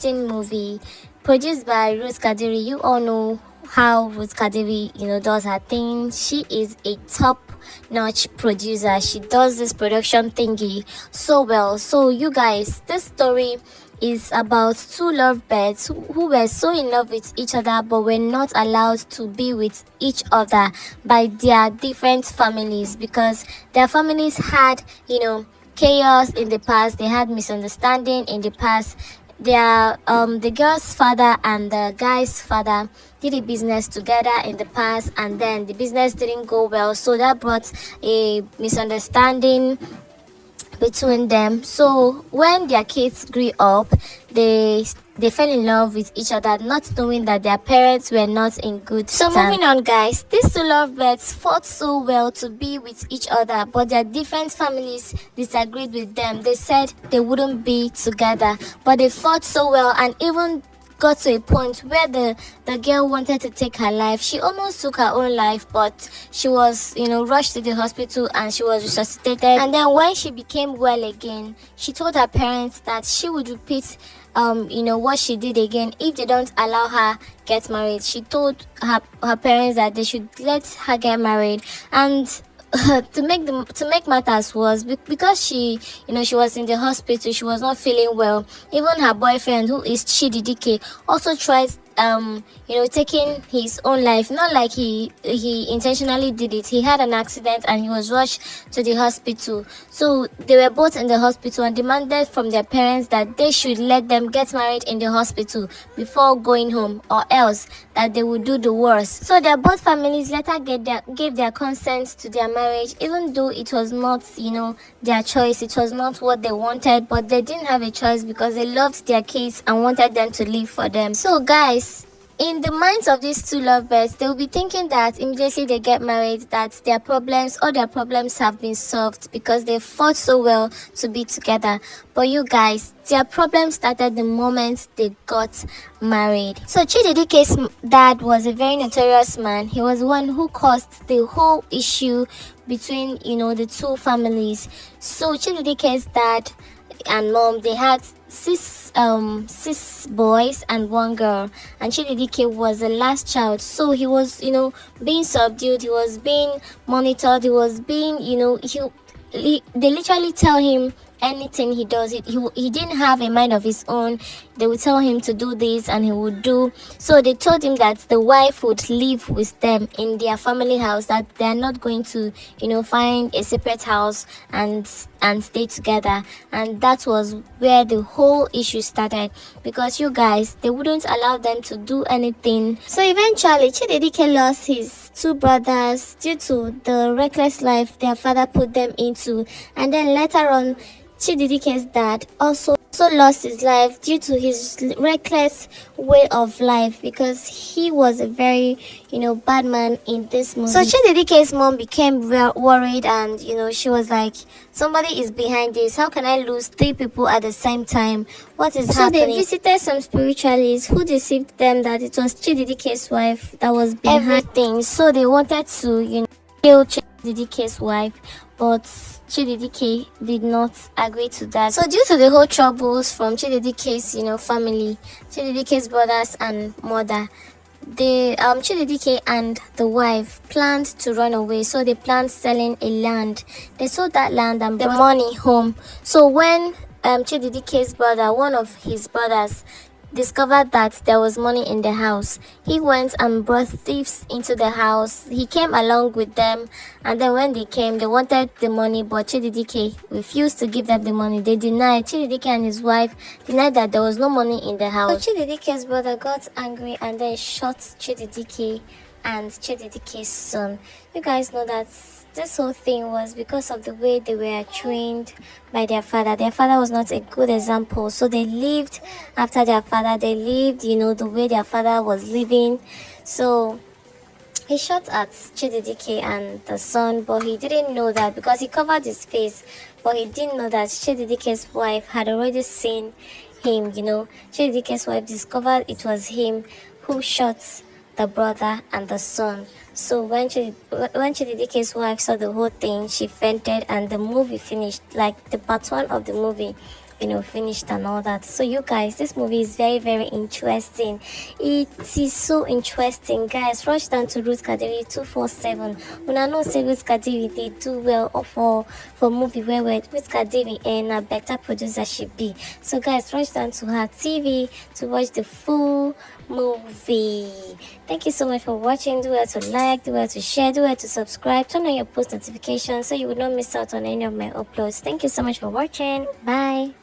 exciting movie produced by Ruth Kadiri. You all know how Ruth Kadiri, does her thing. She is a top-notch producer. She does this production thingy so well. So you guys, this story is about two lovebirds who were so in love with each other but were not allowed to be with each other by their different families, because their families had, chaos in the past. They had misunderstanding in the past. The girl's father and the guy's father did a business together in the past, and then the business didn't go well, so that brought a misunderstanding between them. So when their kids grew up, they fell in love with each other, not knowing that their parents were not in good terms. So moving on, guys, these two lovebirds fought so well to be with each other, but their different families disagreed with them. They said they wouldn't be together, but they fought so well, and even got to a point where the girl wanted to take her life. She almost took her own life, but she was rushed to the hospital and she was resuscitated. And then when she became well again, she told her parents that she would repeat what she did again if they don't allow her get married. She told her parents that they should let her get married. And to make matters worse, because she was in the hospital, she was not feeling well. Even her boyfriend, who is Chididike, also tried taking his own life. Not like he intentionally did it. He had an accident and he was rushed to the hospital. So they were both in the hospital and demanded from their parents that they should let them get married in the hospital before going home, or else that they would do the worst. So their both families later gave their consent to their marriage, even though it was not their choice. It was not what they wanted, but they didn't have a choice because they loved their kids and wanted them to live for them. So guys, in the minds of these two lovebirds, they will be thinking that immediately they get married, that all their problems have been solved because they fought so well to be together. But you guys, their problems started the moment they got married. So Chididike's dad was a very notorious man. He was the one who caused the whole issue between the two families. So Chididike's dad and mom, they had six boys and one girl, and Chididike was the last child. So he was being subdued, he was being monitored, he was being they literally tell him anything he does. He didn't have a mind of his own. They would tell him to do this and he would do. So they told him that the wife would live with them in their family house, that they are not going to find a separate house and stay together. And that was where the whole issue started, because you guys, they wouldn't allow them to do anything. So eventually Chididike lost his two brothers due to the reckless life their father put them into. And then later on, Chididike's dad also lost his life due to his reckless way of life, because he was a very bad man in this movie. So Chididike's mom became worried, and she was like, somebody is behind this. How can I lose three people at the same time? What is happening? So they visited some spiritualists who deceived them that it was Chididike's wife that was behind everything. So they wanted to kill Chididike's wife, but Chididike did not agree to that. So due to the whole troubles from Chididike's family, Chididike's brothers and mother, Chididike and the wife planned to run away. So they planned selling a land. They sold that land and brought the money home. So when Chididike's brother, one of his brothers, discovered that there was money in the house, he went and brought thieves into the house. He came along with them, and then when they came, they wanted the money, but Chididike refused to give them the money. They denied. Chididike and his wife denied that there was no money in the house. So Chididike's brother got angry and then shot Chididike and Chididike's son. You guys know that this whole thing was because of the way they were trained by their father. Their father was not a good example, so they lived after their father. They lived the way their father was living. So he shot at Chididike and the son, but he didn't know that, because he covered his face, but he didn't know that Chididike's wife had already seen him. Chididike's wife discovered it was him who shot the brother and the son. So when Chididike's wife saw the whole thing, she fainted, and the movie finished. Like, the part one of the movie finished and all that. So you guys, this movie is very, very interesting. It is so interesting, guys. Rush down to Ruth Kadiri 247. When I know say Ruth Kadiri they do well for movie where Ruth Kadiri and a better producer should be. So guys, rush down to her TV to watch the full movie. Thank you so much for watching. Do well to like, do well to share, do well to subscribe, turn on your post notifications so you will not miss out on any of my uploads. Thank you so much for watching. Bye.